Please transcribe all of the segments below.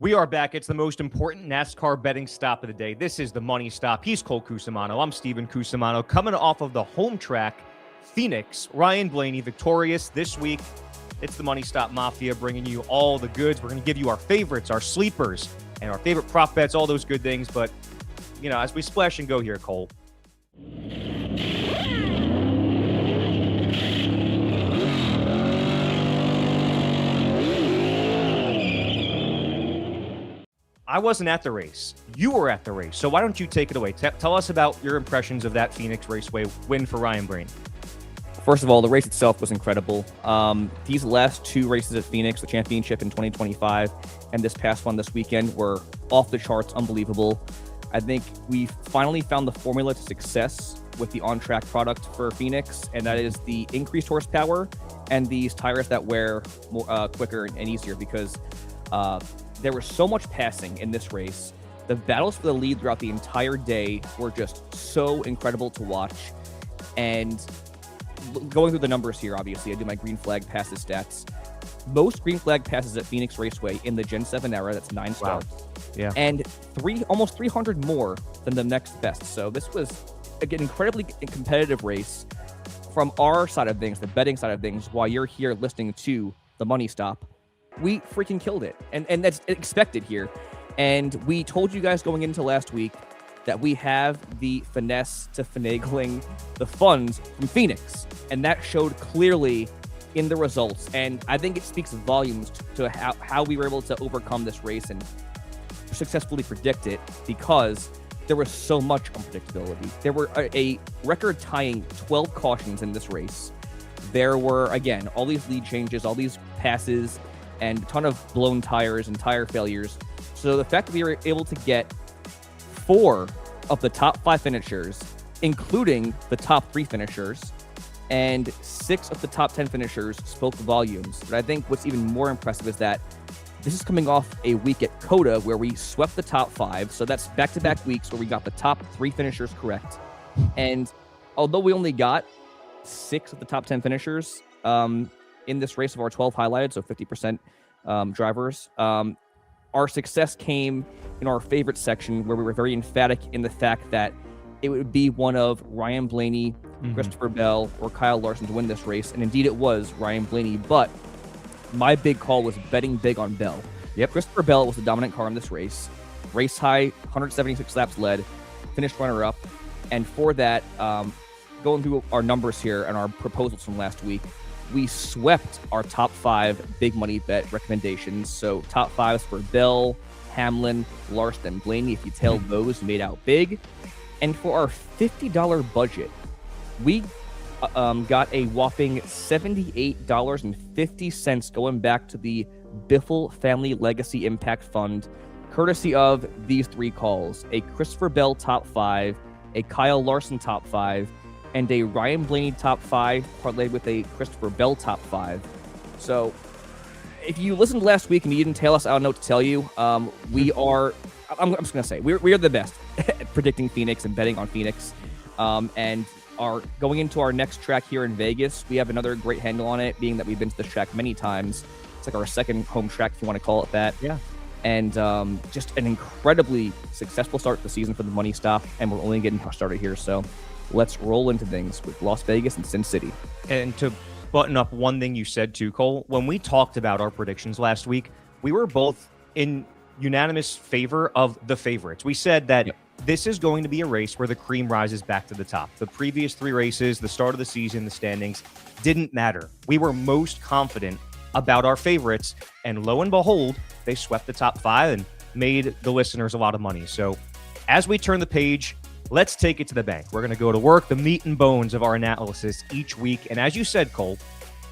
We are back. It's the most important NASCAR betting stop of the day. This is the Money Stop. He's Cole Cusumano. I'm Steven Cusumano. Coming off of the home track, Phoenix, Ryan Blaney victorious this week. It's the Money Stop Mafia bringing you all the goods. We're going to give you our favorites, our sleepers, and our favorite prop bets, all those good things. But, you know, as we splash and go here, Cole, I wasn't at the race. You were at the race. So why don't you take it away? Tell us about your impressions of that Phoenix Raceway win for Ryan Blaney. First of all, the race itself was incredible. These last two races at Phoenix, the championship in 2025 and this past one this weekend, were off the charts, unbelievable. I think we finally found the formula to success with the on-track product for Phoenix, and that is the increased horsepower and these tires that wear more, quicker and easier, because there was so much passing in this race. The battles for the lead throughout the entire day were just so incredible to watch. And going through the numbers here, obviously, I do my green flag passes stats. Most green flag passes at Phoenix Raceway in the Gen 7 era, that's 9 starts. Wow. Yeah. And almost 300 more than the next best. So this was, again, incredibly competitive race from our side of things, the betting side of things, while you're here listening to the Money Stop. We freaking killed it. And that's expected here. And we told you guys going into last week that we have the finesse to finagling the funds from Phoenix. And that showed clearly in the results. And I think it speaks volumes to how we were able to overcome this race and successfully predict it, because there was so much unpredictability. There were a record-tying 12 cautions in this race. There were, again, all these lead changes, all these passes, and a ton of blown tires and tire failures. So the fact that we were able to get 4 of the top 5 finishers, including the top 3 finishers, and 6 of the top 10 finishers spoke volumes. But I think what's even more impressive is that this is coming off a week at COTA where we swept the top 5. So that's back-to-back weeks where we got the top 3 finishers correct. And although we only got 6 of the top 10 finishers in this race of our 12 highlighted, so 50% drivers, our success came in our favorite section, where we were very emphatic in the fact that it would be one of Ryan Blaney, Christopher Bell, or Kyle Larson to win this race. And indeed it was Ryan Blaney, but my big call was betting big on Bell. Yep. Christopher Bell was the dominant car in this race. Race high, 176 laps led, finished runner-up. And for that, going through our numbers here and our proposals from last week, we swept our top 5 big money bet recommendations. So top 5s for Bell, Hamlin, Larson, and Blaney. If you tail those, made out big. And for our $50 budget, we got a whopping $78.50 going back to the Biffle Family Legacy Impact Fund, courtesy of these 3 calls: a Christopher Bell top 5, a Kyle Larson top 5, and a Ryan Blaney top 5 parlayed with a Christopher Bell top 5. So if you listened last week and you didn't tell us, I don't know what to tell you. We are, I'm just going to say, we are the best at predicting Phoenix and betting on Phoenix. And are going into our next track here in Vegas. We have another great handle on it, being that we've been to this track many times. It's like our second home track, if you want to call it that. Yeah. And just an incredibly successful start to the season for the Money Stop, and we're only getting started here. So let's roll into things with Las Vegas and Sin City. And to button up one thing you said too, Cole, when we talked about our predictions last week, we were both in unanimous favor of the favorites. We said that this is going to be a race where the cream rises back to the top. The previous 3 races, the start of the season, the standings, didn't matter. We were most confident about our favorites, and lo and behold, they swept the top 5 and made the listeners a lot of money. So as we turn the page, let's take it to the bank. We're going to go to work, the meat and bones of our analysis each week. And as you said, Cole,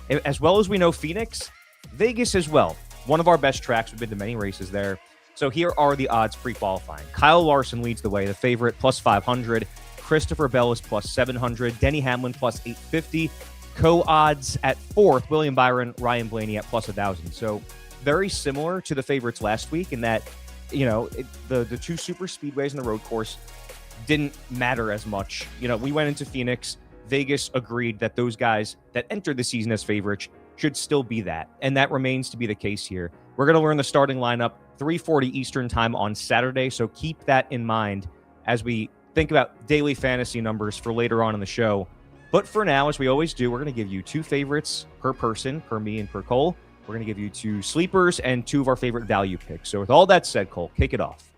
as well as we know Phoenix, Vegas as well. One of our best tracks. We've been to many races there. So here are the odds pre-qualifying. Kyle Larson leads the way, the favorite, plus 500. Christopher Bell is plus 700. Denny Hamlin plus 850. Co-odds at 4th, William Byron, Ryan Blaney at plus 1,000. So very similar to the favorites last week in that, you know, the 2 super speedways in the road course didn't matter as much. You know, we went into Phoenix. Vegas agreed that those guys that entered the season as favorites should still be that. And that remains to be the case here. We're going to learn the starting lineup 3:40 Eastern time on Saturday. So keep that in mind as we think about daily fantasy numbers for later on in the show. But for now, as we always do, we're going to give you 2 favorites per person, per me and per Cole. We're going to give you 2 sleepers and 2 of our favorite value picks. So with all that said, Cole, kick it off.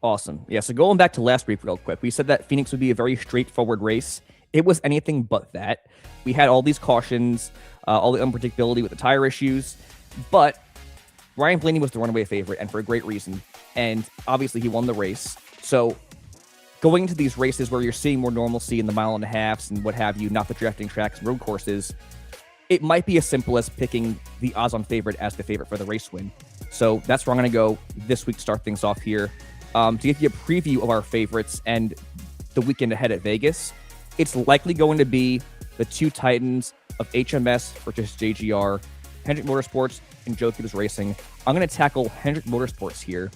Awesome. Yeah, so going back to last week real quick, we said that Phoenix would be a very straightforward race. It was anything but that. We had all these cautions, all the unpredictability with the tire issues, but Ryan Blaney was the runaway favorite, and for a great reason. And obviously he won the race. So going into these races where you're seeing more normalcy in the 1.5 miles and what have you, not the drafting tracks and road courses, it might be as simple as picking the odds-on favorite as the favorite for the race win. So that's where I'm going to go this week to start things off here. To give you a preview of our favorites and the weekend ahead at Vegas, it's likely going to be the 2 titans of HMS versus JGR, Hendrick Motorsports and Joe Gibbs Racing. I'm going to tackle Hendrick Motorsports here.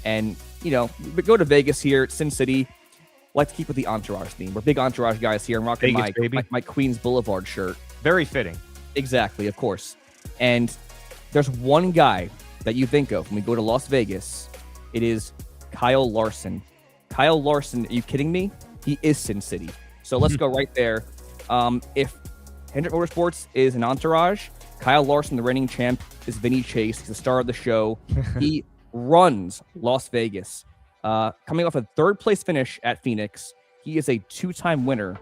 And, we go to Vegas here at Sin City. Like to keep with the Entourage theme. We're big Entourage guys here. I'm rocking my Queens Boulevard shirt. Very fitting. Exactly, of course. And there's one guy that you think of when we go to Las Vegas. It is Kyle Larson. Kyle Larson, are you kidding me? He is Sin City. So let's go right there. If Hendrick Motorsports is an Entourage, Kyle Larson, the reigning champ, is Vinny Chase. He's the star of the show. He runs Las Vegas. Coming off a 3rd place finish at Phoenix, he is a 2-time winner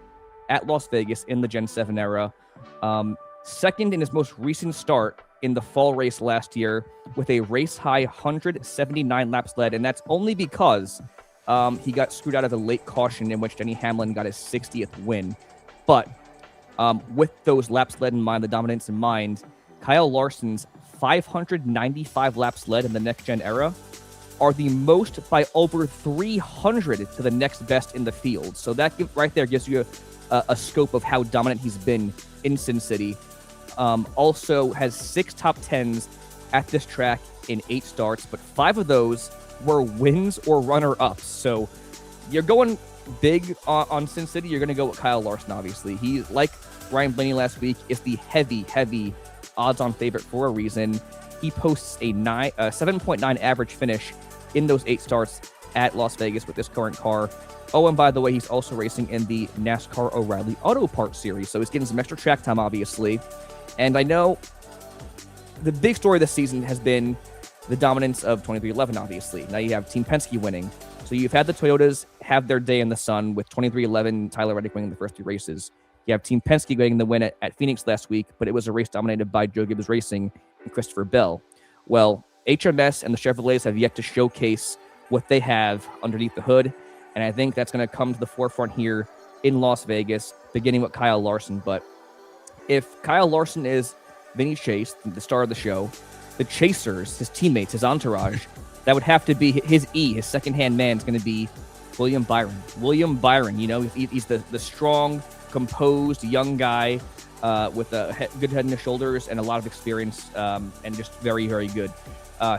at Las Vegas in the Gen 7 era. Second in his most recent start in the fall race last year with a race-high 179 laps led, and that's only because he got screwed out of a late caution in which Denny Hamlin got his 60th win. But with those laps led in mind, the dominance in mind, Kyle Larson's 595 laps led in the next-gen era are the most by over 300 to the next best in the field. So that right there gives you a scope of how dominant he's been in Sin City. Also has 6 top 10s at this track in 8 starts, but 5 of those were wins or runner-ups. So you're going big on Sin City. You're going to go with Kyle Larson, obviously. He, like Ryan Blaney last week, is the heavy odds-on favorite for a reason. He posts a 7.9 average finish in those 8 starts at Las Vegas with this current car. Oh, and by the way, he's also racing in the NASCAR O'Reilly Auto Parts Series, so he's getting some extra track time, obviously. And I know the big story this season has been the dominance of 2311, obviously. Now you have Team Penske winning. So you've had the Toyotas have their day in the sun with 2311, Tyler Reddick winning the first 2 races. You have Team Penske getting the win at Phoenix last week, but it was a race dominated by Joe Gibbs Racing and Christopher Bell. Well, HMS and the Chevrolets have yet to showcase what they have underneath the hood, and I think that's going to come to the forefront here in Las Vegas, beginning with Kyle Larson. But if Kyle Larson is Vinny Chase, the star of the show, the chasers, his teammates, his entourage, that would have to be his second-hand man is going to be William Byron. William Byron, he's the strong, composed, young guy with a good head and his shoulders and a lot of experience and just very, very good.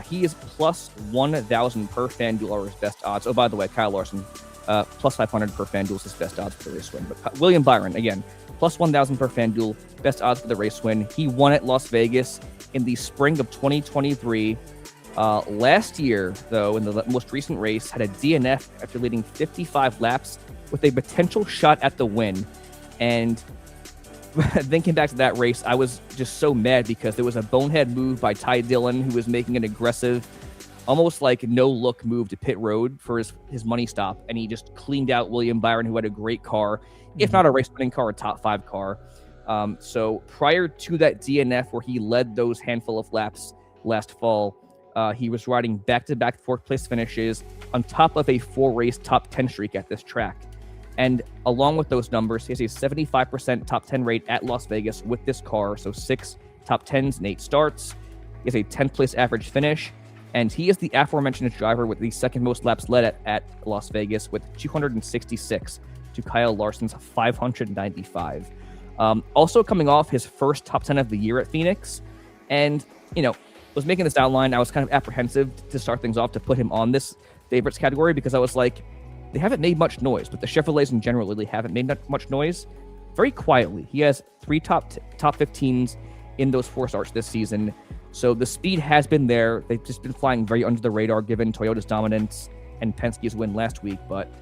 He is plus 1,000 per FanDuel are his best odds. Oh, by the way, Kyle Larson, plus 500 per FanDuel is his best odds for the race win. But William Byron, again, plus 1,000 per FanDuel, best odds for the race win. He won at Las Vegas in the spring of 2023. Last year, though, in the most recent race, had a DNF after leading 55 laps with a potential shot at the win. And thinking back to that race, I was just so mad because there was a bonehead move by Ty Dillon, who was making an aggressive, almost like no-look move to pit road for his money stop, and he just cleaned out William Byron, who had a great car, if not a race-winning car, a top-5 car. So prior to that DNF where he led those handful of laps last fall, he was riding back-to-back 4th-place finishes on top of a 4-race top 10 streak at this track. And along with those numbers, he has a 75% top 10 rate at Las Vegas with this car. So 6 top 10s and 8 starts. He has a 10th place average finish. And he is the aforementioned driver with the second most laps led at Las Vegas with 266 to Kyle Larson's 595. Also coming off his first top 10 of the year at Phoenix. And, was making this outline, I was kind of apprehensive to start things off to put him on this favorites category because I was like, they haven't made much noise, but the Chevrolets in general really haven't made much noise. Very quietly, he has 3 top 15s in those 4 starts this season. So the speed has been there. They've just been flying very under the radar given Toyota's dominance and Penske's win last week. But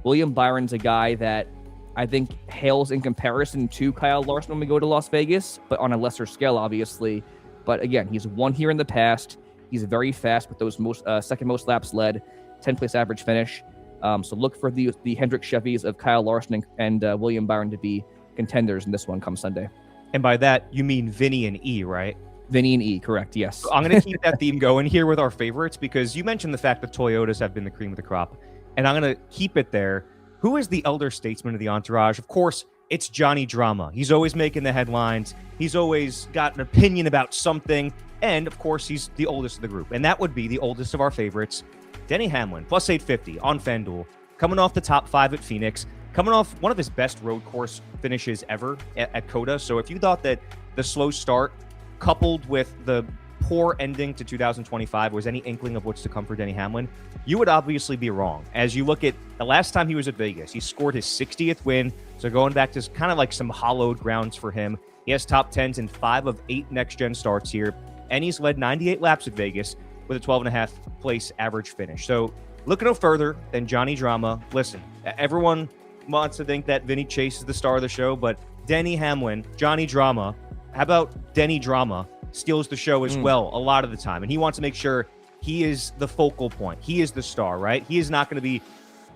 William Byron's a guy that I think hails in comparison to Kyle Larson when we go to Las Vegas, but on a lesser scale, obviously. But again, he's won here in the past. He's very fast with those second most laps led, 10th place average finish. So look for the Hendrick Chevys of Kyle Larson and William Byron to be contenders in this one come Sunday. And by that, you mean Vinny and E, right? Vinny and E, correct, yes. So I'm going to keep that theme going here with our favorites because you mentioned the fact that Toyotas have been the cream of the crop. And I'm going to keep it there. Who is the elder statesman of the entourage? Of course, it's Johnny Drama. He's always making the headlines. He's always got an opinion about something. And, of course, he's the oldest of the group. And that would be the oldest of our favorites, Denny Hamlin, plus 850 on FanDuel, coming off the top 5 at Phoenix, coming off one of his best road course finishes ever at COTA. So if you thought that the slow start coupled with the poor ending to 2025 was any inkling of what's to come for Denny Hamlin, you would obviously be wrong. As you look at the last time he was at Vegas, he scored his 60th win. So going back to kind of like some hollowed grounds for him. He has top 10s in 5 of 8 next-gen starts here. And he's led 98 laps at Vegas with a 12.5 place average finish. So look no further than Johnny Drama. Listen, everyone wants to think that Vinny Chase is the star of the show, but Denny Hamlin, Johnny Drama, how about Denny Drama steals the show as well a lot of the time. And he wants to make sure he is the focal point. He is the star, right? He is not going to be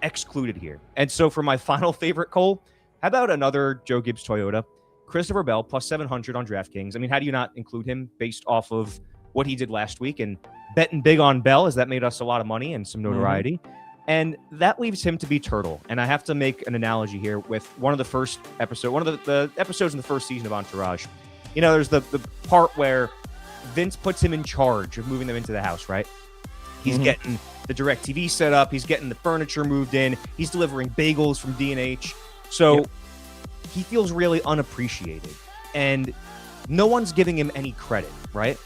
excluded here. And so for my final favorite, Cole, how about another Joe Gibbs Toyota? Christopher Bell, plus 700 on DraftKings. I mean, how do you not include him based off of what he did last week? And betting big on Bell, as that made us a lot of money and some notoriety. And that leaves him to be Turtle. And I have to make an analogy here with one of the first episodes, one of the episodes in the first season of Entourage. You know, there's the part where Vince puts him in charge of moving them into the house, right? He's getting the DirecTV set up. He's getting the furniture moved in. He's delivering bagels from D&H. So he feels really unappreciated. And no one's giving him any credit, right?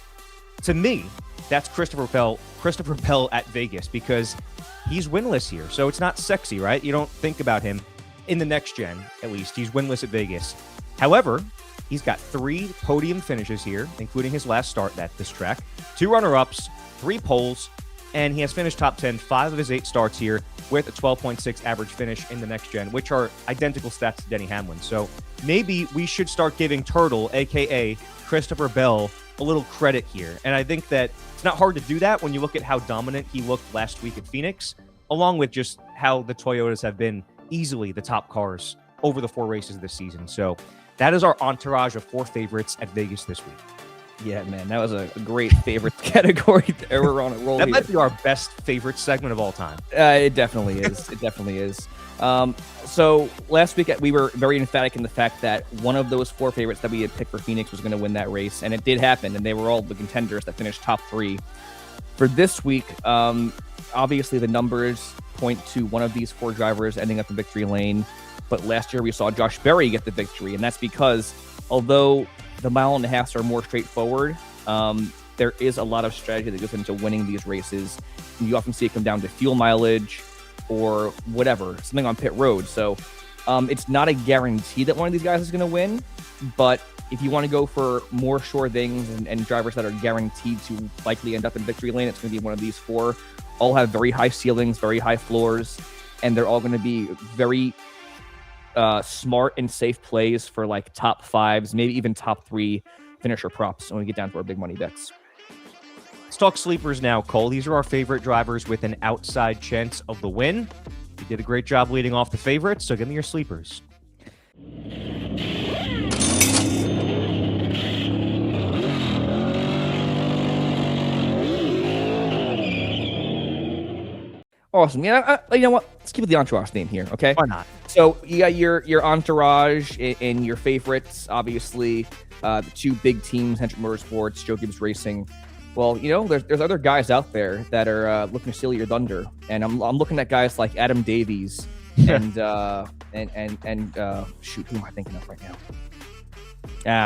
To me, that's Christopher Bell at Vegas because he's winless here. So it's not sexy, right? You don't think about him in the next gen, at least. He's winless at Vegas. However, he's got 3 podium finishes here, including his last start at this track, 2 runner-ups, 3 poles, and he has finished top 10 5 of his 8 starts here with a 12.6 average finish in the next gen, which are identical stats to Denny Hamlin. So maybe we should start giving Turtle, a.k.a. Christopher Bell, a little credit here. And I think that it's not hard to do that when you look at how dominant he looked last week at Phoenix, along with just how the Toyotas have been easily the top cars over the 4 races this season. So that is our entourage of 4 favorites at Vegas this week. Yeah, man, that was a great favorite category. We're on a roll. That might be our best favorite segment of all time. It definitely is. It definitely is. So last week we were very emphatic in the fact that one of those 4 favorites that we had picked for Phoenix was going to win that race, and it did happen, and they were all the contenders that finished top 3. For this week, obviously the numbers point to one of these 4 drivers ending up in victory lane, but last year we saw Josh Berry get the victory, and that's because although the mile and a half are more straightforward, there is a lot of strategy that goes into winning these races. And you often see it come down to fuel mileage or whatever, something on pit road. So it's not a guarantee that one of these guys is going to win, but if you want to go for more sure things and drivers that are guaranteed to likely end up in victory lane, it's going to be one of these 4. All have very high ceilings, very high floors, and they're all going to be very smart and safe plays for like top 5s, maybe even top 3 finisher props when we get down to our big money bets. Let's talk sleepers now, Cole. These are our favorite drivers with an outside chance of the win. You did a great job leading off the favorites, so give me your sleepers. Awesome. Yeah, you know what? Let's keep with the entourage theme here, okay? Why not? So you got your entourage and your favorites, obviously, the 2 big teams, Hendrick Motorsports, Joe Gibbs Racing. Well, you know, there's other guys out there that are looking to steal your thunder, and I'm looking at guys like Adam Davies and shoot, who am I thinking of right now?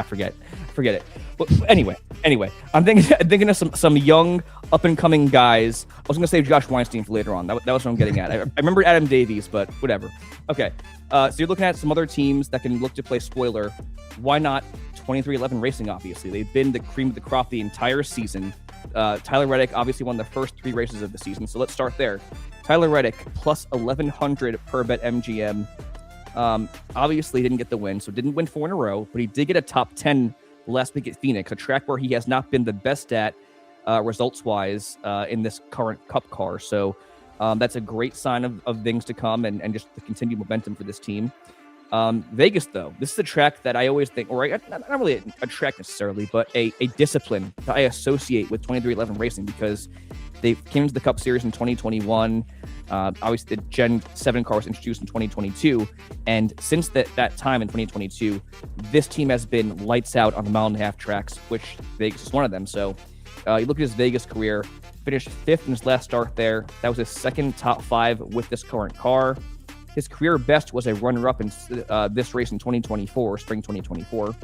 Forget it. But anyway, I'm thinking of some young up and coming guys. I was gonna save Josh Weinstein for later on. That was what I'm getting at. I remember Adam Davies, but whatever. Okay, so you're looking at some other teams that can look to play spoiler. Why not 2311 Racing? Obviously, they've been the cream of the crop the entire season. Tyler Reddick obviously won the first 3 races of the season, so let's start there. Tyler Reddick plus 1100 per bet MGM. Obviously didn't get the win, so didn't win 4 in a row, but he did get a top 10 last week at Phoenix, a track where he has not been the best at results-wise in this current Cup car. So that's a great sign of things to come and just the continued momentum for this team. Vegas, though, this is a track that I always think, or not really a track necessarily, but a discipline that I associate with 2311 Racing because they came into the Cup Series in 2021. Obviously, the Gen 7 car was introduced in 2022. And since that time in 2022, this team has been lights out on the mile-and-a-half tracks, which Vegas is one of them. So you look at his Vegas career, finished 5th in his last start there. That was his second top 5 with this current car. His career best was a runner-up in this race in 2024, spring 2024.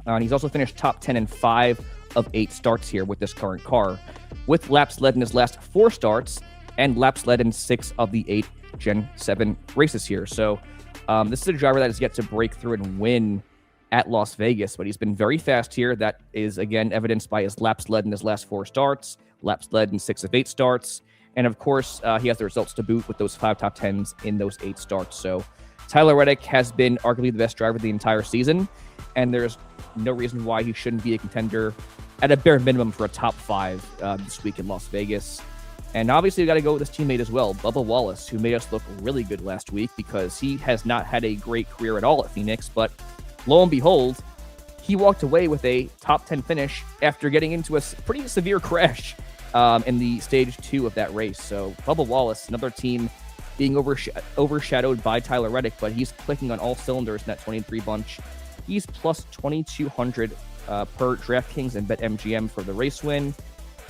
And he's also finished top 10 in 5 of 8 starts here with this current car, with laps led in his last 4 starts and laps led in 6 of the 8 Gen 7 races here. So this is a driver that has yet to break through and win at Las Vegas, but he's been very fast here. That is, again, evidenced by his laps led in his last 4 starts, laps led in 6 of 8 starts, and of course, he has the results to boot with those 5 top 10s in those 8 starts. So Tyler Reddick has been arguably the best driver the entire season, and there's no reason why he shouldn't be a contender at a bare minimum for a top 5 this week in Las Vegas. And obviously, we got to go with his teammate as well, Bubba Wallace, who made us look really good last week because he has not had a great career at all at Phoenix. But lo and behold, he walked away with a top 10 finish after getting into a pretty severe crash in the stage 2 of that race. So Bubba Wallace, another team being overshadowed by Tyler Reddick, but he's clicking on all cylinders in that 23 bunch. He's plus 2,200 per DraftKings and BetMGM for the race win.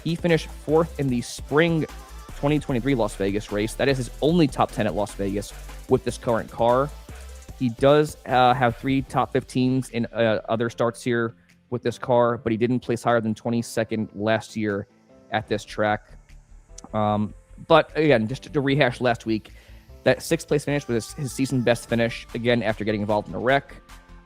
He finished 4th in the spring 2023 Las Vegas race. That is his only top 10 at Las Vegas with this current car. He does have 3 top 15s in other starts here with this car, but he didn't place higher than 22nd last year at this track. But again, just to rehash last week, that 6th place finish was his season best finish, again, after getting involved in a wreck.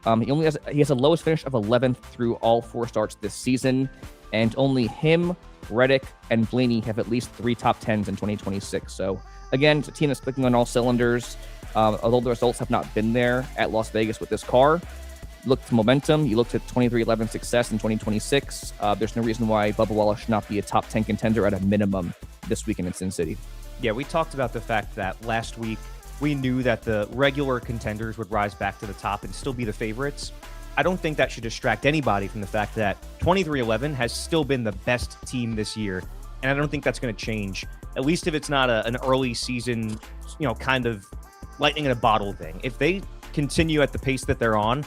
He has a lowest finish of 11th through all 4 starts this season, and only him, Reddick, and Blaney have at least 3 top 10s in 2026. So again, it's a team that's clicking on all cylinders. Although the results have not been there at Las Vegas with this car, look to momentum. You looked at 2311 success in 2026. There's no reason why Bubba Wallace should not be a top 10 contender at a minimum this weekend in Sin City. Yeah, we talked about the fact that last week we knew that the regular contenders would rise back to the top and still be the favorites. I don't think that should distract anybody from the fact that 2311 has still been the best team this year, and I don't think that's going to change, at least if it's not an early season, kind of lightning in a bottle thing. If they continue at the pace that they're on,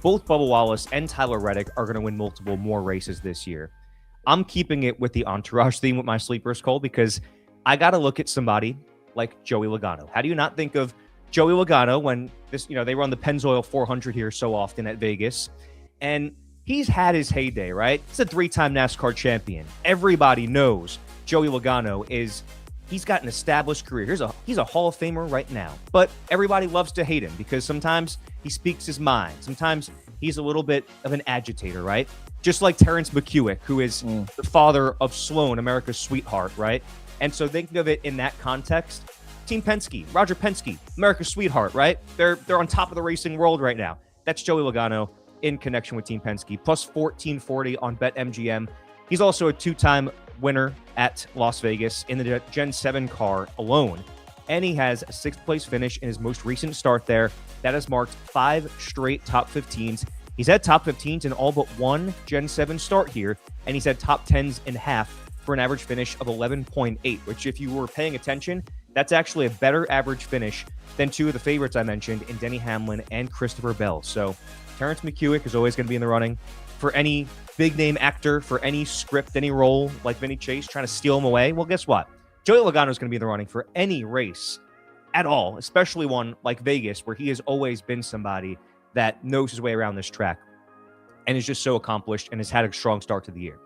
both Bubba Wallace and Tyler Reddick are going to win multiple more races this year. I'm keeping it with the Entourage theme with my sleepers, Cole, because I got to look at somebody like Joey Logano. How do you not think of Joey Logano when they run the Pennzoil 400 here so often at Vegas, and he's had his heyday, right? He's a 3-time NASCAR champion. Everybody knows Joey Logano he's got an established career. He's a Hall of Famer right now, but everybody loves to hate him because sometimes he speaks his mind. Sometimes he's a little bit of an agitator, right? Just like Terrence McEwick, who is the father of Sloan, America's sweetheart, right? And so think of it in that context. Team Penske, Roger Penske, America's sweetheart, right? They're on top of the racing world right now. That's Joey Logano in connection with Team Penske, plus 1440 on BetMGM. He's also a 2-time winner at Las Vegas in the Gen 7 car alone. And he has a 6th place finish in his most recent start there. That has marked 5 straight top 15s. He's had top 15s in all but 1 Gen 7 start here, and he's had top 10s in half for an average finish of 11.8, which if you were paying attention, that's actually a better average finish than 2 of the favorites I mentioned in Denny Hamlin and Christopher Bell. So Terrence McEwick is always going to be in the running for any big-name actor, for any script, any role, like Vinny Chase trying to steal him away. Well, guess what? Joey Logano is going to be in the running for any race at all, especially one like Vegas, where he has always been somebody that knows his way around this track. and is just so accomplished and has had a strong start to the year.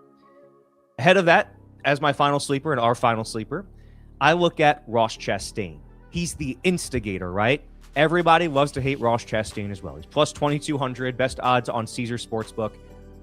Ahead of that, as my final sleeper and our final sleeper, I look at Ross Chastain. He's the instigator, right? Everybody loves to hate Ross Chastain as well. He's plus 2,200, best odds on Caesar Sportsbook.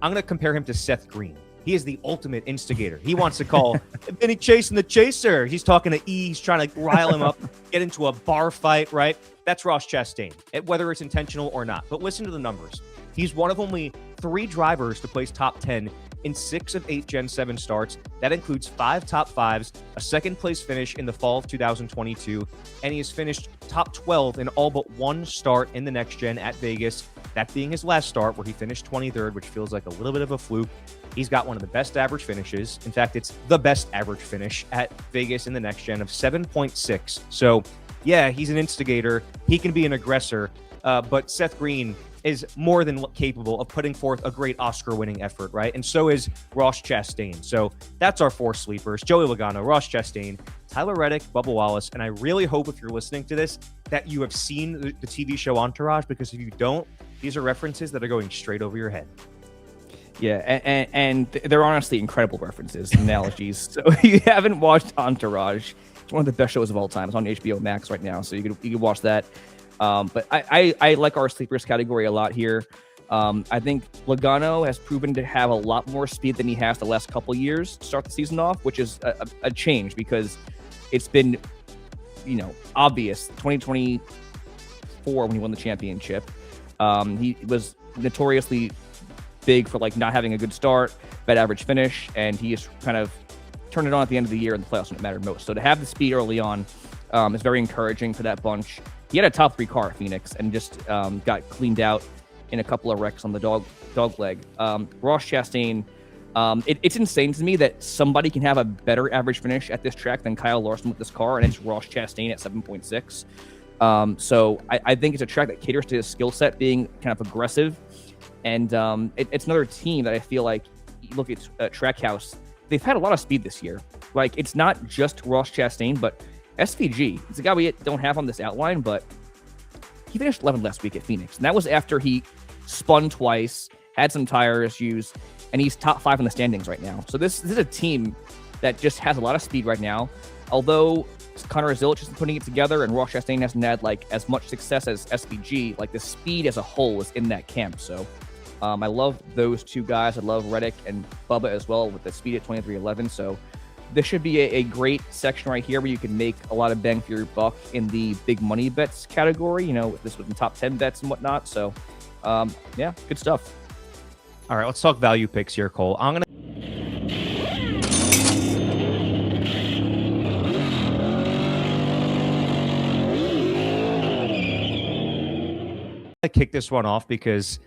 I'm going to compare him to Seth Green. He is the ultimate instigator. He wants to call Vinny Chase and the Chaser. He's talking to E. He's trying to rile him up, get into a bar fight, right? That's Ross Chastain, whether it's intentional or not. But listen to the numbers. He's one of only 3 drivers to place top 10 in 6 of 8 Gen 7 starts. That includes 5 top 5s, a second-place finish in the fall of 2022, and he has finished top 12 in all but 1 start in the next gen at Vegas, that being his last start where he finished 23rd, which feels like a little bit of a fluke. He's got one of the best average finishes. In fact, it's the best average finish at Vegas in the next gen of 7.6. So, yeah, he's an instigator. He can be an aggressor, but Seth Green is more than capable of putting forth a great Oscar-winning effort, right? And so is Ross Chastain. So that's our 4 sleepers: Joey Logano, Ross Chastain, Tyler Reddick, Bubba Wallace. And I really hope if you're listening to this that you have seen the TV show Entourage, because if you don't, these are references that are going straight over your head. Yeah, and they're honestly incredible references, analogies. So if you haven't watched Entourage, it's one of the best shows of all time. It's on HBO Max right now, so you can watch that. But I like our sleepers category a lot here. I think Logano has proven to have a lot more speed than he has the last couple years to start the season off, which is a change because it's been, obvious. 2024 when he won the championship, he was notoriously big for not having a good start, bad average finish, and he just kind of turned it on at the end of the year in the playoffs when it mattered most. So to have the speed early on is very encouraging for that bunch. He had a top 3 car at Phoenix and just got cleaned out in a couple of wrecks on the dog leg. Ross Chastain, it's insane to me that somebody can have a better average finish at this track than Kyle Larson with this car, and it's Ross Chastain at 7.6. So I think it's a track that caters to his skill set, being kind of aggressive. And it's another team that I feel like, you look at Trackhouse, they've had a lot of speed this year. It's not just Ross Chastain, but SVG. It's a guy we don't have on this outline, but he finished 11th last week at Phoenix. And that was after he spun twice, had some tire issues, and he's top 5 in the standings right now. So this is a team that just has a lot of speed right now. Although Connor Zilich isn't putting it together and Ross Chastain hasn't had as much success as SVG, the speed as a whole is in that camp. So I love those 2 guys. I love Reddick and Bubba as well with the speed at 23.11. So this should be a great section right here where you can make a lot of bang for your buck in the big money bets category, this was the top 10 bets and whatnot. So, yeah, good stuff. All right, let's talk value picks here, Cole. I'm going to kick this one off because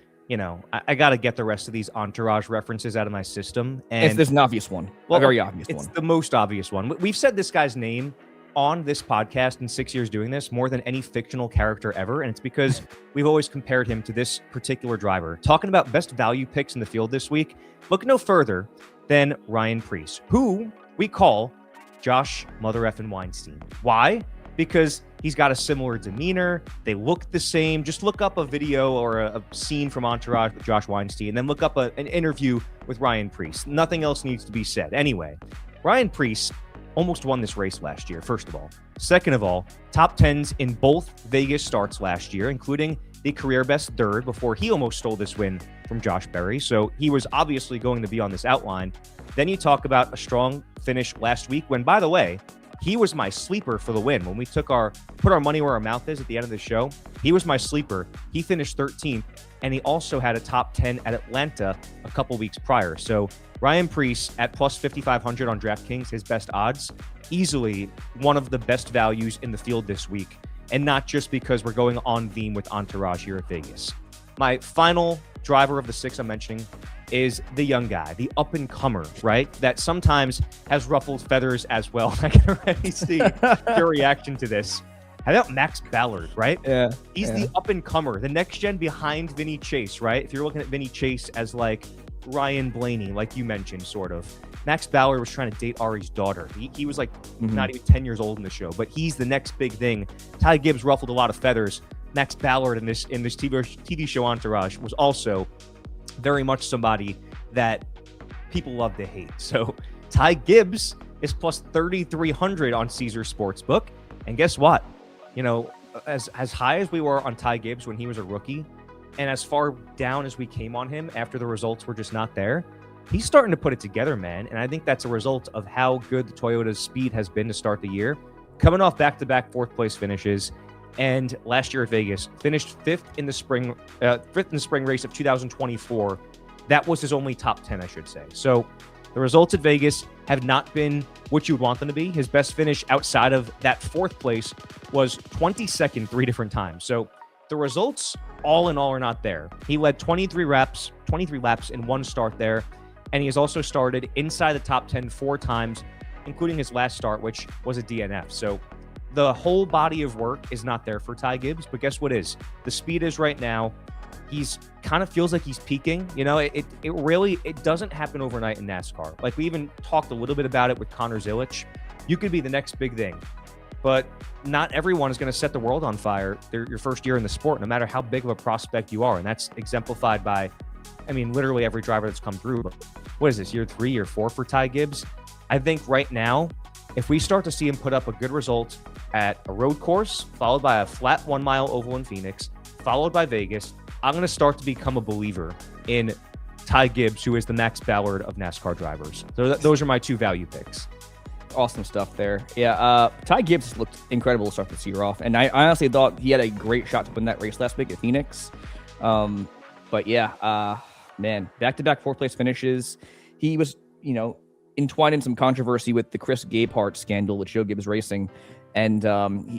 I got to get the rest of these Entourage references out of my system. And there's an obvious one, a very obvious one. It's the most obvious one. We've said this guy's name on this podcast in 6 years doing this more than any fictional character ever, and it's because we've always compared him to this particular driver. Talking about best value picks in the field this week, look no further than Ryan Preece, who we call Josh Mother Effin' Weinstein. Why? Because he's got a similar demeanor. They look the same. Just look up a video or a scene from Entourage with Josh Weinstein, and then look up an interview with Ryan Preece. Nothing else needs to be said. Anyway, Ryan Preece almost won this race last year, first of all. Second of all, top 10s in both Vegas starts last year, including the career best third before he almost stole this win from Josh Berry. So he was obviously going to be on this outline. Then you talk about a strong finish last week when, by the way, he was my sleeper for the win. When we put our money where our mouth is at the end of the show, he was my sleeper. He finished 13th, and he also had a top 10 at Atlanta a couple weeks prior. So Ryan Preece at plus 5,500 on DraftKings, his best odds, easily one of the best values in the field this week. And not just because we're going on theme with Entourage here at Vegas. My final driver of the 6 I'm mentioning is the young guy, the up-and-comer, right? That sometimes has ruffled feathers as well. I can already see your reaction to this. How about Max Ballard, right? Yeah. He's the up-and-comer, the next gen behind Vinny Chase, right? If you're looking at Vinny Chase as Ryan Blaney, like you mentioned, sort of. Max Ballard was trying to date Ari's daughter. He was not even 10 years old in the show, but he's the next big thing. Ty Gibbs ruffled a lot of feathers. Max Ballard in this TV show Entourage was also very much somebody that people love to hate. So Ty Gibbs is plus 3,300 on Caesars Sportsbook. And guess what? You know, as high as we were on Ty Gibbs when he was a rookie, and as far down as we came on him after the results were just not there, he's starting to put it together, man. And I think that's a result of how good the Toyota's speed has been to start the year. Coming off back-to-back fourth-place finishes, and last year at Vegas, finished fifth in the spring race of 2024. That was his only top 10, I should say. So the results at Vegas have not been what you would want them to be. His best finish outside of that fourth place was 22nd 3 different times. So the results, all in all, are not there. He led 23 laps in one start there, and he has also started inside the top 10 4 times, including his last start, which was a DNF. So the whole body of work is not there for Ty Gibbs, but guess what is? The speed is right now. He's kind of feels like he's peaking. You know, it really doesn't happen overnight in NASCAR. Like, we even talked a little bit about it with Connor Zilic. You could be the next big thing, but not everyone is going to set the world on fire your first year in the sport, no matter how big of a prospect you are. And that's exemplified by, I mean, literally every driver that's come through. But what is this, year 3, year 4 for Ty Gibbs? I think right now, if we start to see him put up a good result at a road course, followed by a flat 1 mile oval in Phoenix, followed by Vegas, I'm going to start to become a believer in Ty Gibbs, who is the Max Ballard of NASCAR drivers. So those are my 2 value picks. Awesome stuff there. Yeah, Ty Gibbs looked incredible to start this year off, and I honestly thought he had a great shot to win that race last week at Phoenix. But yeah, man, back-to-back fourth-place finishes. He was, you know, entwined in some controversy with the Chris Gabehart scandal with Joe Gibbs Racing. And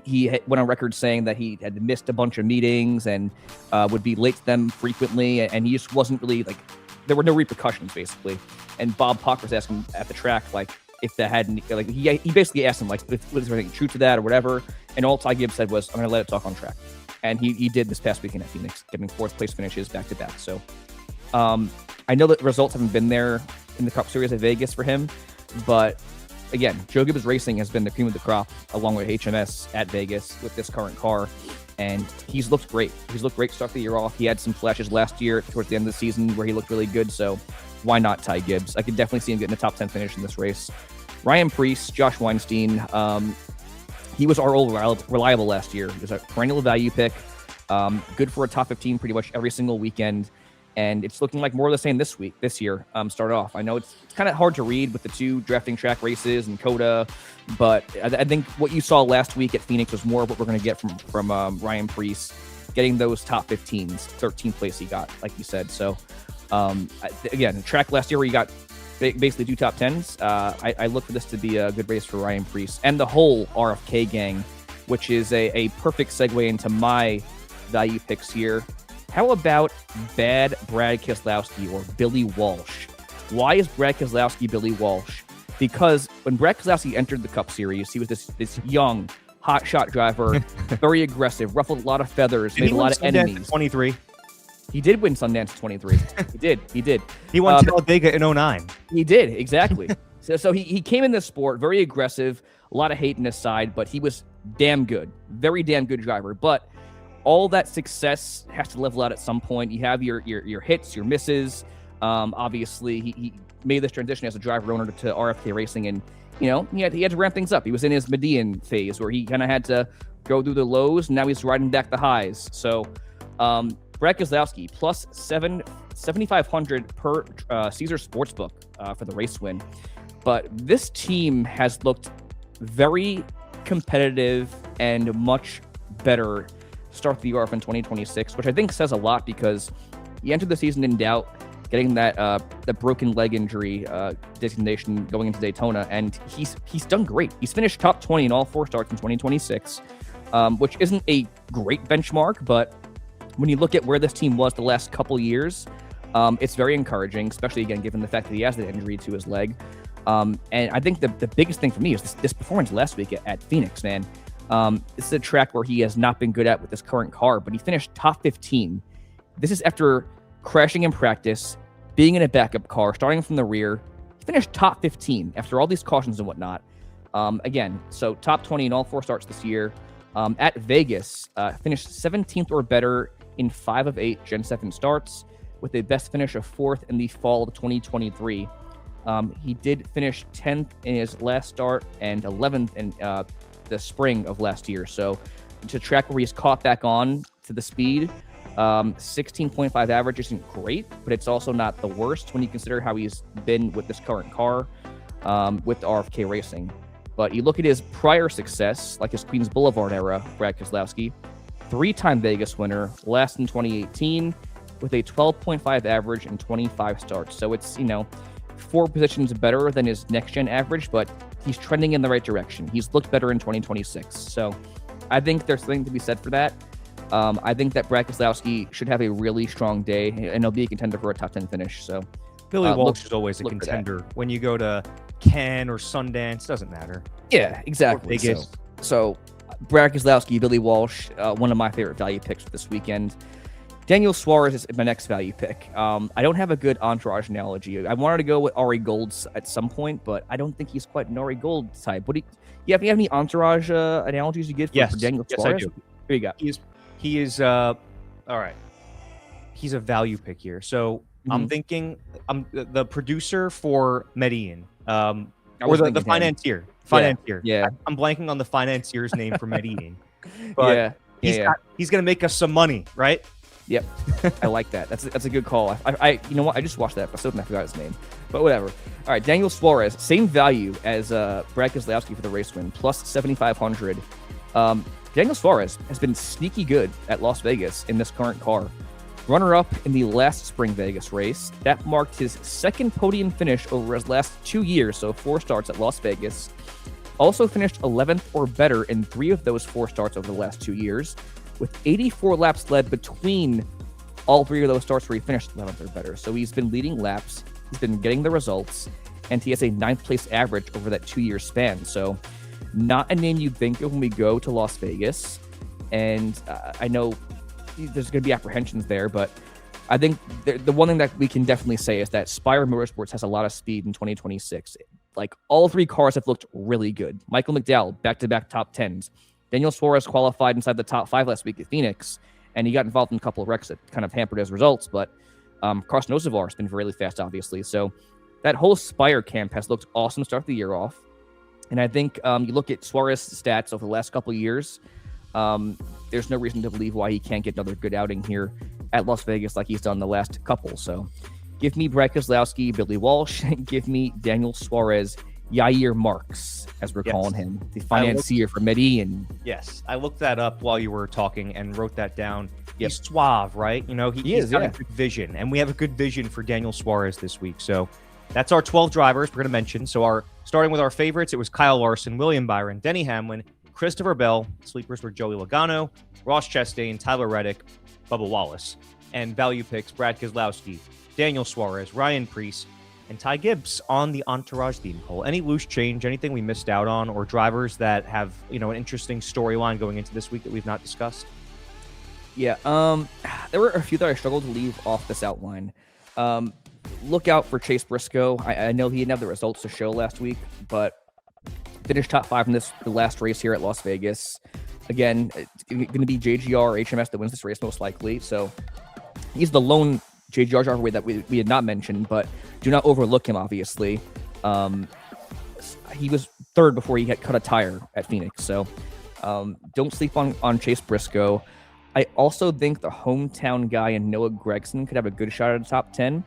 he went on record saying that he had missed a bunch of meetings and would be late to them frequently. And he just wasn't really, like, there were no repercussions, basically. And Bob Puck was asking at the track, like, if that had, like, he basically asked him, like, was there anything true to that or whatever? And all Ty Gibbs said was, I'm going to let it talk on track. And he did this past weekend at Phoenix, getting fourth place finishes back to back. So I know that the results haven't been there in the Cup Series at Vegas for him, but again, Joe Gibbs Racing has been the cream of the crop along with HMS at Vegas with this current car, and he's looked great. He's looked great to start the year off. He had some flashes last year towards the end of the season where he looked really good, so why not Ty Gibbs? I could definitely see him getting a top 10 finish in this race. Ryan Preece, Josh Weinstein, he was our old reliable last year. He was a perennial value pick, good for a top 15 pretty much every single weekend. And it's looking like more of the same this year. Start off. I know it's kind of hard to read with the 2 drafting track races and COTA, but I think what you saw last week at Phoenix was more of what we're going to get from Ryan Preece, getting those top 15s, 13th place he got, like you said. So again, track last year where you got basically 2 top 10s. I look for this to be a good race for Ryan Preece and the whole RFK gang, which is a perfect segue into my value picks here. How about bad Brad Keselowski or Billy Walsh? Why is Brad Keselowski Billy Walsh? Because when Brad Keselowski entered the Cup Series, he was this young, hotshot driver, very aggressive, ruffled a lot of feathers, made a lot of enemies. 23. He did win Sundance 23. He did. He won Talladega in 09. He did, exactly. So he came in this sport, very aggressive, a lot of hate in his side, but he was damn good. Very damn good driver. But all that success has to level out at some point. You have your hits, your misses. Obviously, he made this transition as a driver owner to RFK Racing, and you know he had to ramp things up. He was in his Median phase where he kind of had to go through the lows, and now he's riding back the highs. So, Brad Keselowski plus 7,500 per Caesars Sportsbook for the race win. But this team has looked very competitive and much better start the year off in 2026, which I think says a lot because he entered the season in doubt, getting that broken leg injury designation going into Daytona, and he's done great. He's finished top 20 in all 4 starts in 2026, which isn't a great benchmark, but when you look at where this team was the last couple years, it's very encouraging, especially again given the fact that he has the injury to his leg. And I think the biggest thing for me is this performance last week at Phoenix, man. This is a track where he has not been good at with this current car, but he finished top 15. This is after crashing in practice, being in a backup car, starting from the rear. He finished top 15 after all these cautions and whatnot. Again, so top 20 in all 4 starts this year. At Vegas, finished 17th or better in 5 of 8 Gen 7 starts, with a best finish of 4th in the fall of 2023. He did finish 10th in his last start and 11th in the spring of last year. So to track where he's caught back on to the speed, 16.5 average isn't great, but it's also not the worst when you consider how he's been with this current car with the RFK Racing. But you look at his prior success, like his Queens Boulevard era, Brad Keselowski, 3-time Vegas winner, last in 2018, with a 12.5 average and 25 starts. So it's, 4 positions better than his next-gen average, but he's trending in the right direction. He's looked better in 2026. So I think there's something to be said for that. I think that Brad Keselowski should have a really strong day, and he'll be a contender for a top 10 finish. So Billy Walsh is always a contender. When you go to Cannes or Sundance, doesn't matter. Yeah, exactly. So Brad Keselowski, Billy Walsh, one of my favorite value picks for this weekend. Daniel Suarez is my next value pick. I don't have a good Entourage analogy. I wanted to go with Ari Gold at some point, but I don't think he's quite an Ari Gold type. What do you have any Entourage analogies you give for Daniel Suarez? Yes, I do. Here you go. He is all right. He's a value pick here. So I'm thinking the producer for Medellin, or the financier. Yeah. I'm blanking on the financier's name for Medellin. But he's gonna make us some money, right? Yep. I like that. That's a good call. I you know what? I just watched that episode and I forgot his name. But whatever. All right, Daniel Suarez, same value as Brad Keselowski for the race win, plus 7,500. Daniel Suarez has been sneaky good at Las Vegas in this current car. Runner-up in the last Spring Vegas race. That marked his second podium finish over his last 2 years, so 4 starts at Las Vegas. Also finished 11th or better in 3 of those 4 starts over the last 2 years, with 84 laps led between all 3 of those starts where he finished 11th or better. So he's been leading laps, he's been getting the results, and he has a 9th place average over that 2-year span. So not a name you'd think of when we go to Las Vegas. And I know there's going to be apprehensions there, but I think the one thing that we can definitely say is that Spire Motorsports has a lot of speed in 2026. Like, all 3 cars have looked really good. Michael McDowell, back-to-back top 10s. Daniel Suarez qualified inside the top 5 last week at Phoenix, and he got involved in a couple of wrecks that kind of hampered his results, but Carson Ozavar has been really fast, obviously. So that whole Spire camp has looked awesome to start the year off. And I think you look at Suarez's stats over the last couple of years, there's no reason to believe why he can't get another good outing here at Las Vegas like he's done the last couple. So give me Brad Keselowski, Billy Walsh, and give me Daniel Suarez, Yair Marks, as we're calling him, the financier for Medellin. Yes, I looked that up while you were talking and wrote that down. He's suave, right? He's got a good vision, and we have a good vision for Daniel Suarez this week. So that's our 12 drivers we're going to mention. So starting with our favorites, it was Kyle Larson, William Byron, Denny Hamlin, Christopher Bell. Sleepers were Joey Logano, Ross Chastain, Tyler Reddick, Bubba Wallace. And value picks, Brad Keselowski, Daniel Suarez, Ryan Preece, and Ty Gibbs on the Entourage theme, Cole. Any loose change, anything we missed out on, or drivers that have, an interesting storyline going into this week that we've not discussed? Yeah, there were a few that I struggled to leave off this outline. Look out for Chase Briscoe. I know he didn't have the results to show last week, but finished top 5 in the last race here at Las Vegas. Again, it's going to be JGR or HMS that wins this race most likely. So he's the lone JGR driver that we had not mentioned, but do not overlook him, obviously. He was 3rd before he had cut a tire at Phoenix. So don't sleep on Chase Briscoe. I also think the hometown guy in Noah Gragson could have a good shot at the top 10.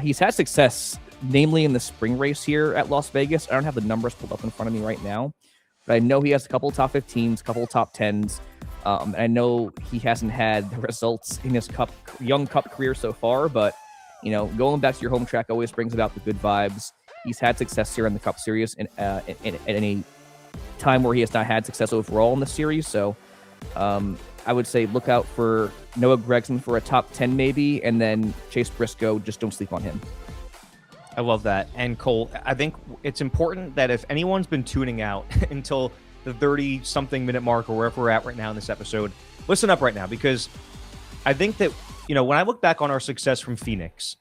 He's had success, namely in the spring race here at Las Vegas. I don't have the numbers pulled up in front of me right now, but I know he has a couple of top 15s, a couple of top 10s. And I know he hasn't had the results in his young Cup career so far, but going back to your home track always brings about the good vibes. He's had success here in the Cup Series in any time where he has not had success overall in the series. So I would say look out for Noah Gragson for a top 10 maybe, and then Chase Briscoe, just don't sleep on him. I love that. And Cole, I think it's important that if anyone's been tuning out until the 30-something minute mark or wherever we're at right now in this episode, listen up right now, because I think that, when I look back on our success from Phoenix,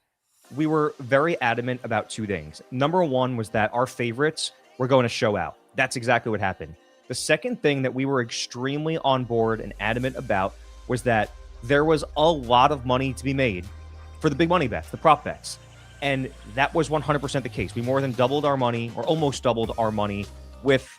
we were very adamant about 2 things. Number 1 was that our favorites were going to show out. That's exactly what happened. The second thing that we were extremely on board and adamant about was that there was a lot of money to be made for the big money bets, the prop bets. And that was 100% the case. We more than doubled our money, or almost doubled our money, with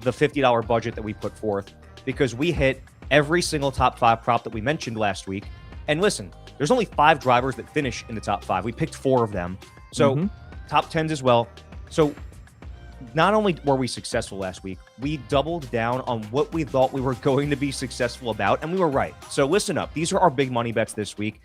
the $50 budget that we put forth, because we hit every single top 5 prop that we mentioned last week. And listen, there's only 5 drivers that finish in the top 5. We picked 4 of them. So top 10s as well. So not only were we successful last week, we doubled down on what we thought we were going to be successful about, and we were right. So listen up. These are our big money bets this week.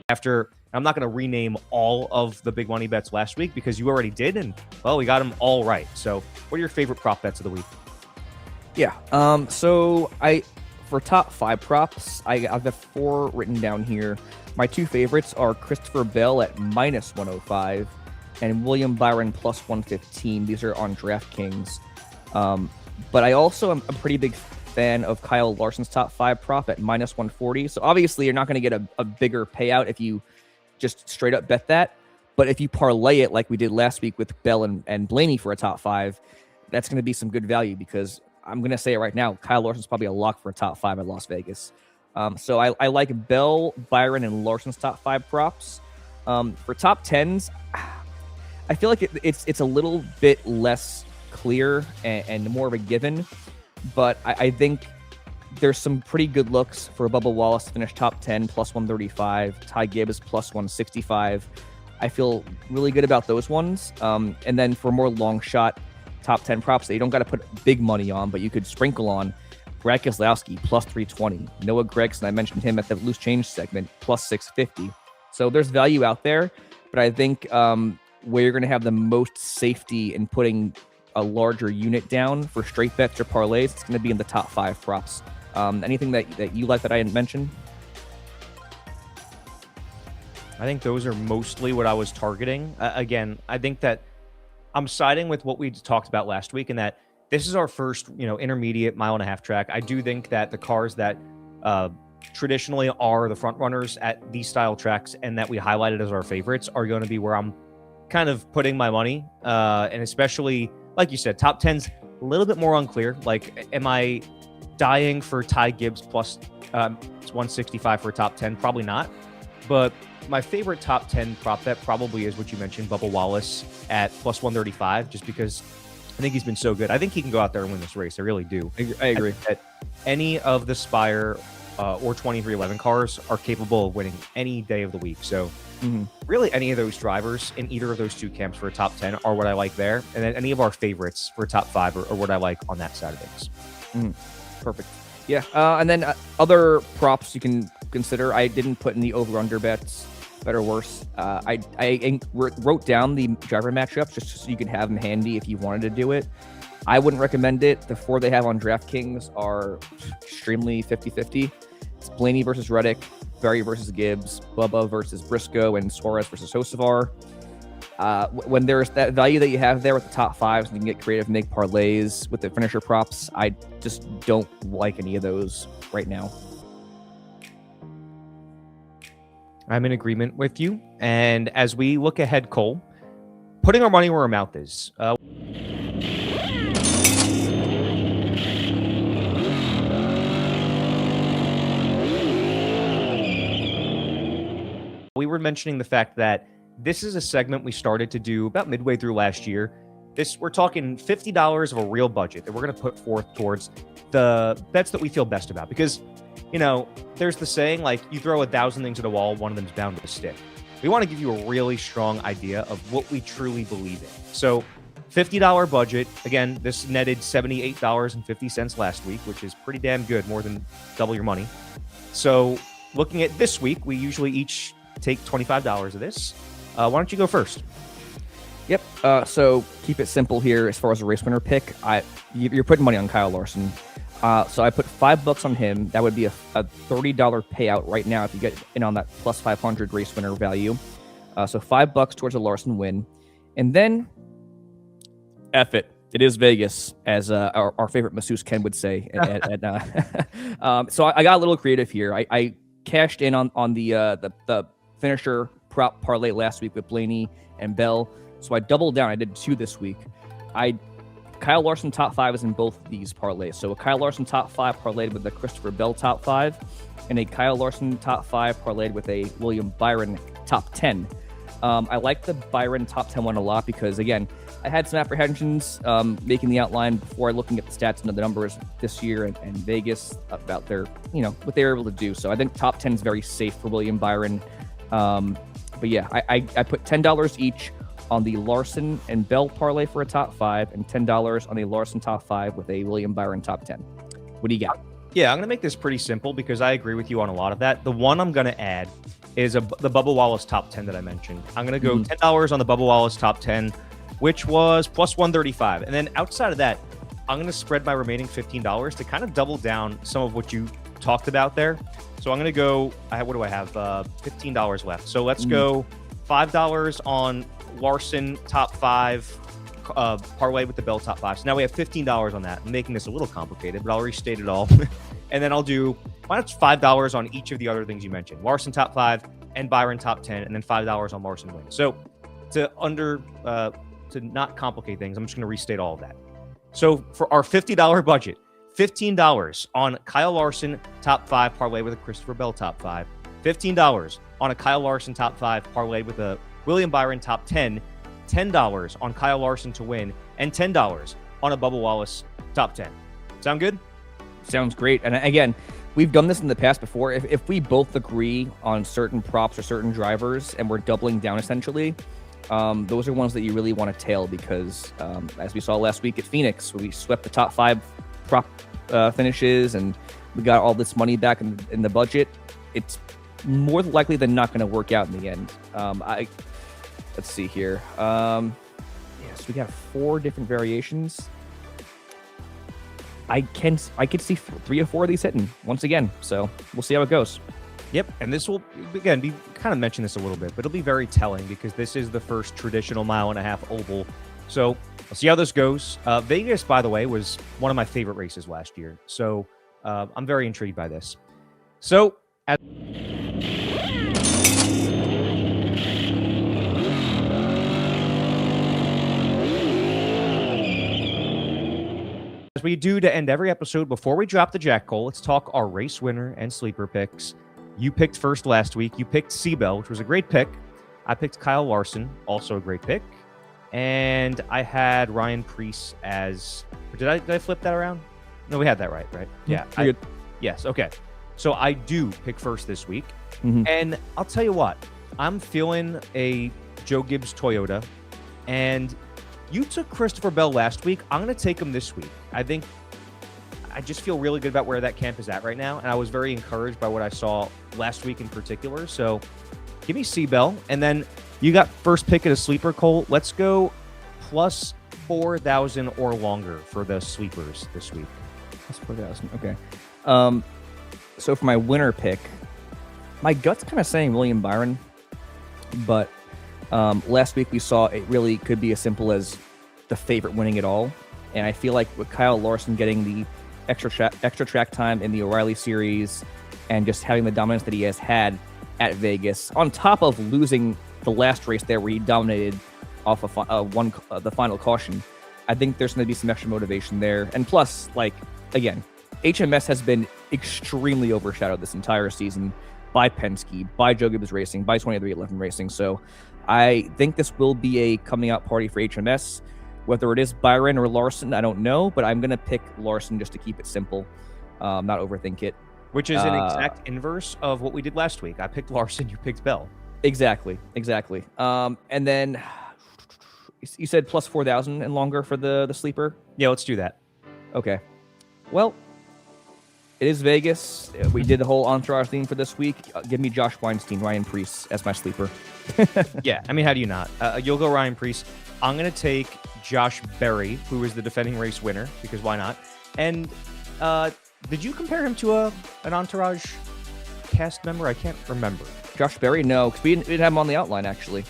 After, I'm not going to rename all of the big money bets last week because you already did, and well, we got them all right. So what are your favorite prop bets of the week? Yeah. So for top 5 props, I've got 4 written down here. My 2 favorites are Christopher Bell at -105 and William Byron +115. These are on DraftKings. But I also am a pretty big fan of Kyle Larson's top 5 prop at -140. So obviously you're not going to get a bigger payout if you just straight up bet that. But if you parlay it like we did last week with Bell and Blaney for a top 5, that's going to be some good value, because I'm going to say it right now, Kyle Larson's probably a lock for a top 5 at Las Vegas. So I like Bell, Byron, and Larson's top 5 props. For top 10s, I feel like it's a little bit less clear and more of a given. But I think there's some pretty good looks for Bubba Wallace to finish top 10, +135, Ty Gibbs +165. I feel really good about those ones. And then for more long shot top 10 props that you don't got to put big money on, but you could sprinkle on, Brad Keselowski +320, Noah Gragson, I mentioned him at the loose change segment, +650. So there's value out there, but I think where you're going to have the most safety in putting a larger unit down for straight bets or parlays, it's going to be in the top 5 props. Anything that you like that I didn't mention? I think those are mostly what I was targeting. Again, I think that I'm siding with what we talked about last week, in that this is our first, intermediate 1.5-mile track. I do think that the cars that traditionally are the front runners at these style tracks and that we highlighted as our favorites are going to be where I'm kind of putting my money. And especially, like you said, top 10's a little bit more unclear. Like, am I dying for Ty Gibbs plus 165 for a top 10? Probably not. But my favorite top 10 prop bet probably is what you mentioned, Bubba Wallace at +135, just because I think he's been so good. I think he can go out there and win this race. I really do. I agree. That any of the Spire or 2311 cars are capable of winning any day of the week. So really any of those drivers in either of those 2 camps for a top 10 are what I like there. And then any of our favorites for top 5 are what I like on that side of things. Perfect. Yeah. And then other props you can consider. I didn't put in the over-under bets, better or worse. I wrote down the driver matchups just so you could have them handy if you wanted to do it. I wouldn't recommend it. The 4 they have on DraftKings are extremely 50-50. It's Blaney versus Reddick, Berry versus Gibbs, Bubba versus Briscoe, and Suarez versus Hocevar. When there's that value that you have there with the top 5s, and you can get creative, make parlays with the finisher props, I just don't like any of those right now. I'm in agreement with you. And as we look ahead, Cole, putting our money where our mouth is. We were mentioning the fact that this is a segment we started to do about midway through last year. We're talking $50 of a real budget that we're going to put forth towards the bets that we feel best about. Because, there's the saying, like, you throw 1,000 things at a wall, one of them's bound to stick. We want to give you a really strong idea of what we truly believe in. So $50 budget. Again, this netted $78.50 last week, which is pretty damn good, more than double your money. So looking at this week, we usually each take $25 of this. Why don't you go first? Yep. So keep it simple here as far as a race winner pick. You're putting money on Kyle Larson. So I put $5 on him. That would be a $30 payout right now if you get in on that plus 500 race winner value. So $5 towards a Larson win. And then, F it. It is Vegas, as our favorite masseuse Ken would say. So I got a little creative here. I cashed in on the finisher prop parlay last week with Blaney and Bell. So I doubled down. I did 2 this week. I Kyle Larson top 5 is in both of these parlays. So a Kyle Larson top 5 parlayed with a Christopher Bell top 5, and a Kyle Larson top 5 parlayed with a William Byron top 10. I like the Byron top 10 one a lot because, again, I had some apprehensions making the outline before looking at the stats and the numbers this year and Vegas about their, what they were able to do. So I think top 10 is very safe for William Byron. But yeah, I put $10 each on the Larson and Bell parlay for a top 5 and $10 on a Larson top 5 with a William Byron top 10. What do you got? Yeah, I'm going to make this pretty simple because I agree with you on a lot of that. The one I'm going to add is the Bubba Wallace top 10 that I mentioned. I'm going to go $10 on the Bubba Wallace top 10, which was plus 135. And then outside of that, I'm going to spread my remaining $15 to kind of double down some of what you talked about there. So I'm going to go, what do I have? $15 left. So let's go $5 on Larson top 5 parlay with the Bell top 5. So now we have $15 on that. I'm making this a little complicated, but I'll restate it all. And then I'll do $5 on each of the other things you mentioned. Larson top 5 and Byron top 10, and then $5 on Larson win. So to not complicate things, I'm just going to restate all of that. So for our $50 budget, $15 on Kyle Larson top 5 parlay with a Christopher Bell top 5, $15 on a Kyle Larson top 5 parlay with a William Byron top 10, $10 on Kyle Larson to win, and $10 on a Bubba Wallace top 10. Sound good? Sounds great. And again, we've done this in the past before. If we both agree on certain props or certain drivers and we're doubling down essentially, those are ones that you really want to tail because as we saw last week at Phoenix, we swept the top 5 prop finishes and we got all this money back in the budget. It's more likely than not going to work out in the end. Let's see here. Yes, we got 4 different variations. I could see 3 or 4 of these hitting once again. So we'll see how it goes. Yep, and this will, again, we kind of mentioned this a little bit, but it'll be very telling because this is the first traditional 1.5-mile oval. So we'll see how this goes. Vegas, by the way, was one of my favorite races last year. So I'm very intrigued by this. So as we do to end every episode, before we drop the Jack Cole, let's talk our race winner and sleeper picks. You picked first last week. You picked Seabell, which was a great pick. I picked Kyle Larson, also a great pick. And I had Ryan Preece as... Did I flip that around? No, we had that right? Yeah. Yes, okay. So I do pick first this week. And I'll tell you what. I'm feeling a Joe Gibbs Toyota. And you took Christopher Bell last week. I'm going to take him this week. I just feel really good about where that camp is at right now. And I was very encouraged by what I saw last week in particular. So give me Seabell. And then you got first pick at a sleeper, Cole. Let's go plus 4,000 or longer for the sleepers this week. Plus 4,000. Okay. So for my winner pick, my gut's kind of saying William Byron. But last week we saw it really could be as simple as the favorite winning it all. And I feel like with Kyle Larson getting the extra track time in the O'Reilly series and just having the dominance that he has had at Vegas, on top of losing the last race there where he dominated off of the final caution, I think there's going to be some extra motivation there. And plus, again, HMS has been extremely overshadowed this entire season by Penske, by Joe Gibbs Racing, by 2311 Racing. So I think this will be a coming out party for HMS. Whether it is Byron or Larson, I don't know, but I'm going to pick Larson just to keep it simple, not overthink it. Which is an exact inverse of what we did last week. I picked Larson, you picked Bell. Exactly. And then you said plus 4,000 and longer for the sleeper? Yeah, let's do that. Okay. Well, it is Vegas. We did the whole Entourage theme for this week. Give me Josh Weinstein, Ryan Preece as my sleeper. Yeah, I mean, how do you not? You'll go Ryan Preece. I'm going to take Josh Berry, who is the defending race winner, because why not? And did you compare him to an Entourage cast member? I can't remember. Josh Berry? No, because we didn't have him on the outline, actually.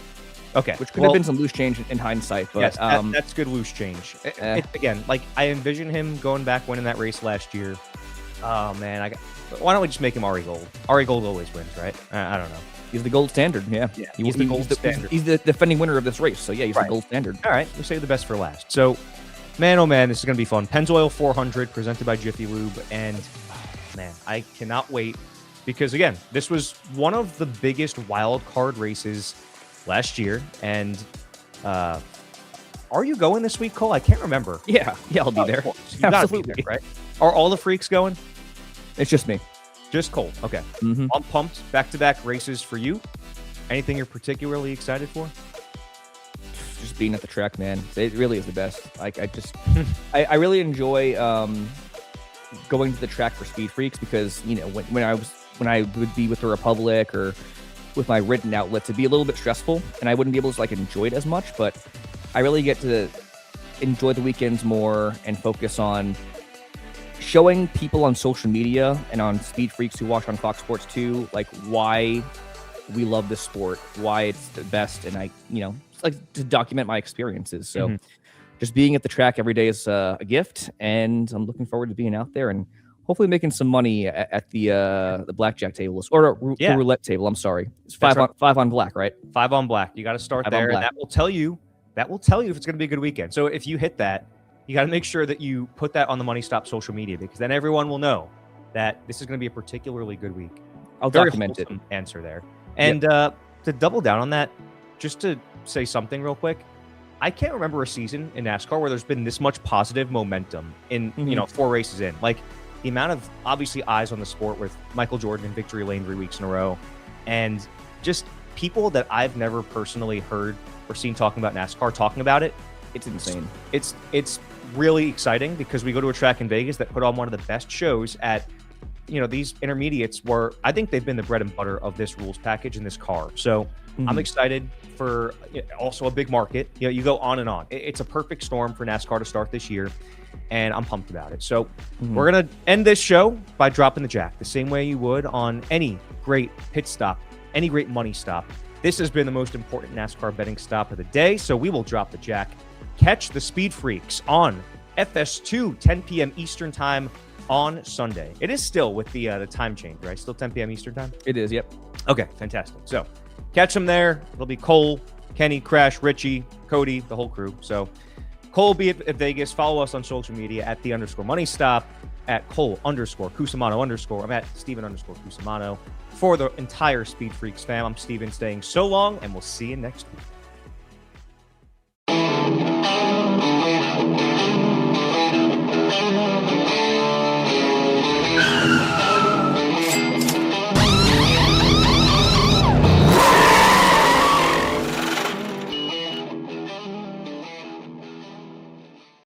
Okay. Which could have been some loose change in hindsight. But, yes, that's good loose change. Again, I envision him going back winning that race last year. Oh, man. Why don't we just make him Ari Gold? Ari Gold always wins, right? I don't know. He's the gold standard, yeah. He's the gold standard. He's the defending winner of this race, so yeah, he's the gold standard. All right, we'll save the best for last. So Man, oh man, this is going to be fun. Pennzoil 400 presented by Jiffy Lube. And man, I cannot wait because, again, this was one of the biggest wild card races last year. And are you going this week, Cole? I can't remember. Yeah, I'll be there. You gotta be there, right? Are all the freaks going? It's just me. Just Cole. Okay. Mm-hmm. I'm pumped. Back-to-back races for you. Anything you're particularly excited for? Just being at the track, man. It really is the best. Like I really enjoy going to the track for SpeedFreaks because when I would be with the Republic or with my written outlets, it'd be a little bit stressful and I wouldn't be able to enjoy it as much. But I really get to enjoy the weekends more and focus on showing people on social media and on SpeedFreaks who watch on Fox Sports 2 why we love this sport, why it's the best, and to document my experiences. So just being at the track every day is a gift, and I'm looking forward to being out there and hopefully making some money at the blackjack table or the roulette table. I'm sorry, it's five on black, right? 5 on black. You got to start there, and that will tell you if it's going to be a good weekend. So if you hit that, you got to make sure that you put that on the Money Stop social media because then everyone will know that this is going to be a particularly good week. I'll document it. Answer there. And to double down on that, just to say something real quick, I can't remember a season in NASCAR where there's been this much positive momentum in 4 races in. The amount of obviously eyes on the sport with Michael Jordan in victory lane 3 weeks in a row, and just people that I've never personally heard or seen talking about NASCAR talking about it. It's insane. It's really exciting because we go to a track in Vegas that put on one of the best shows at these intermediates where I think they've been the bread and butter of this rules package in this car. So I'm excited for also a big market. You go on and on. It's a perfect storm for NASCAR to start this year, and I'm pumped about it. So we're going to end this show by dropping the jack the same way you would on any great pit stop, any great money stop. This has been the most important NASCAR betting stop of the day, so we will drop the jack. Catch the SpeedFreaks on FS2, 10 p.m. Eastern time on Sunday. It is still with the time change, right? Still 10 p.m. Eastern time? It is, yep. Okay, fantastic. So catch them there. It'll be Cole, Kenny, Crash, Richie, Cody, the whole crew. So Cole will be at Vegas. Follow us on social media at @the_money stop, at Cole_Cusumano_. I'm at Steven_Cusumano. For the entire SpeedFreaks fam, I'm Steven saying so long, and we'll see you next week.